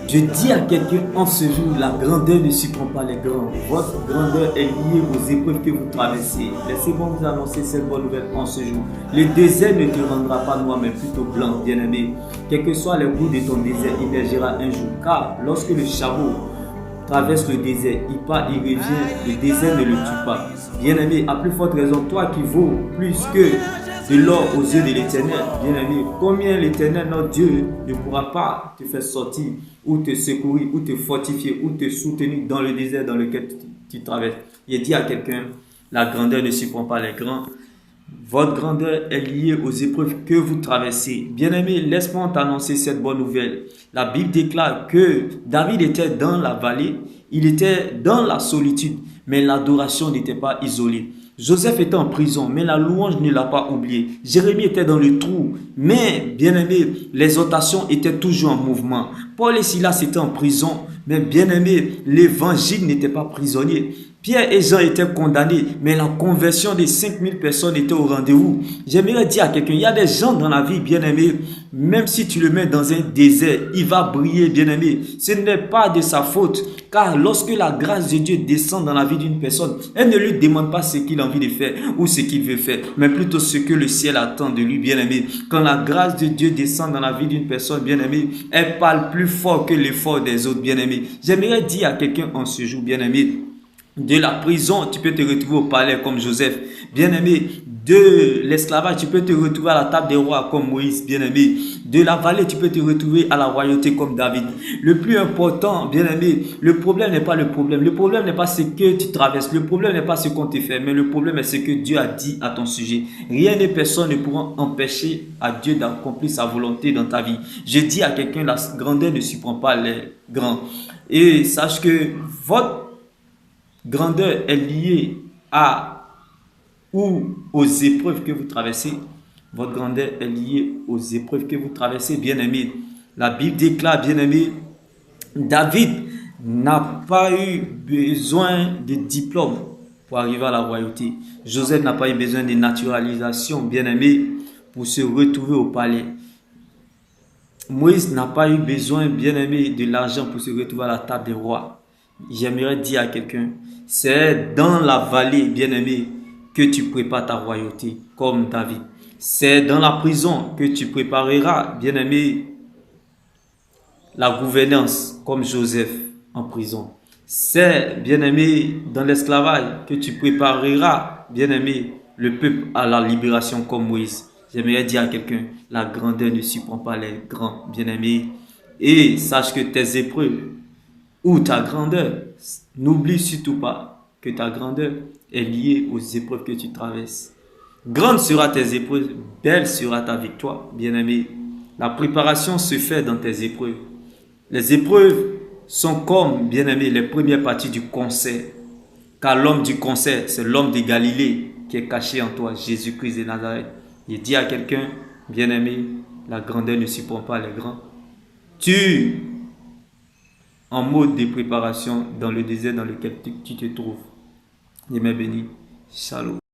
Je dis à quelqu'un en ce jour, la grandeur ne surprend pas les grands. Votre grandeur est liée aux épreuves que vous traversez. Laissez-moi vous annoncer cette bonne nouvelle en ce jour. Le désert ne te rendra pas noir, mais plutôt blanc, bien-aimé. Quel que soit le goût de ton désert, il émergera un jour. Car lorsque le chameau traverse le désert, il part, il revient, le désert ne le tue pas. Bien-aimé, à plus forte raison, toi qui vaux plus que de l'or aux yeux de l'Éternel, bien-aimé, combien l'Éternel, notre Dieu, ne pourra pas te faire sortir, ou te secourir, ou te fortifier, ou te soutenir dans le désert dans lequel tu traverses. Il dit à quelqu'un, la grandeur ne surprend pas les grands. Votre grandeur est liée aux épreuves que vous traversez. Bien-aimé, laisse-moi t'annoncer cette bonne nouvelle. La Bible déclare que David était dans la vallée, il était dans la solitude, mais l'adoration n'était pas isolée. Joseph était en prison, mais la louange ne l'a pas oublié. Jérémie était dans le trou, mais bien-aimé, l'exhortation était toujours en mouvement. Paul et Silas étaient en prison, mais bien-aimé, l'évangile n'était pas prisonnier. Pierre et Jean étaient condamnés, mais la conversion de 5000 personnes était au rendez-vous. J'aimerais dire à quelqu'un, il y a des gens dans la vie, bien-aimé, même si tu le mets dans un désert, il va briller, bien-aimé. Ce n'est pas de sa faute, car lorsque la grâce de Dieu descend dans la vie d'une personne, elle ne lui demande pas ce qu'il a envie de faire ou ce qu'il veut faire, mais plutôt ce que le ciel attend de lui, bien-aimé. Quand la grâce de Dieu descend dans la vie d'une personne, bien-aimé, elle parle plus fort que l'effort des autres, bien-aimé. J'aimerais dire à quelqu'un en ce jour, bien-aimé, de la prison, tu peux te retrouver au palais comme Joseph. Bien-aimé, de l'esclavage, tu peux te retrouver à la table des rois comme Moïse. Bien-aimé, de la vallée, tu peux te retrouver à la royauté comme David. Le plus important, bien-aimé, le problème n'est pas le problème. Le problème n'est pas ce que tu traverses. Le problème n'est pas ce qu'on te fait. Mais le problème est ce que Dieu a dit à ton sujet. Rien et personne ne pourra empêcher à Dieu d'accomplir sa volonté dans ta vie. Je dis à quelqu'un, la grandeur ne surprend pas les grands. Et sache que votre grandeur est liée à ou aux épreuves que vous traversez. Votre grandeur est liée aux épreuves que vous traversez, bien-aimé. La Bible déclare, bien-aimé, David n'a pas eu besoin de diplôme pour arriver à la royauté. Joseph n'a pas eu besoin de naturalisation, bien-aimé, pour se retrouver au palais. Moïse n'a pas eu besoin, bien-aimé, de l'argent pour se retrouver à la table des rois. J'aimerais dire à quelqu'un, c'est dans la vallée, bien-aimé, que tu prépares ta royauté, comme David. C'est dans la prison que tu prépareras, bien-aimé, la gouvernance, comme Joseph en prison. C'est, bien-aimé, dans l'esclavage que tu prépareras, bien-aimé, le peuple à la libération, comme Moïse. J'aimerais dire à quelqu'un, la grandeur ne surprend pas les grands, bien-aimé. Et sache que tes épreuves ou ta grandeur, n'oublie surtout pas que ta grandeur est liée aux épreuves que tu traverses. Grande sera tes épreuves, belle sera ta victoire, bien-aimé. La préparation se fait dans tes épreuves. Les épreuves sont comme, bien-aimé, les premières parties du concert. Car l'homme du concert, c'est l'homme de Galilée qui est caché en toi, Jésus-Christ de Nazareth. Il dit à quelqu'un, bien-aimé, la grandeur ne surprend pas les grands. Tu en mode de préparation dans le désert dans lequel tu te trouves. Dieu m'est béni. Shalom.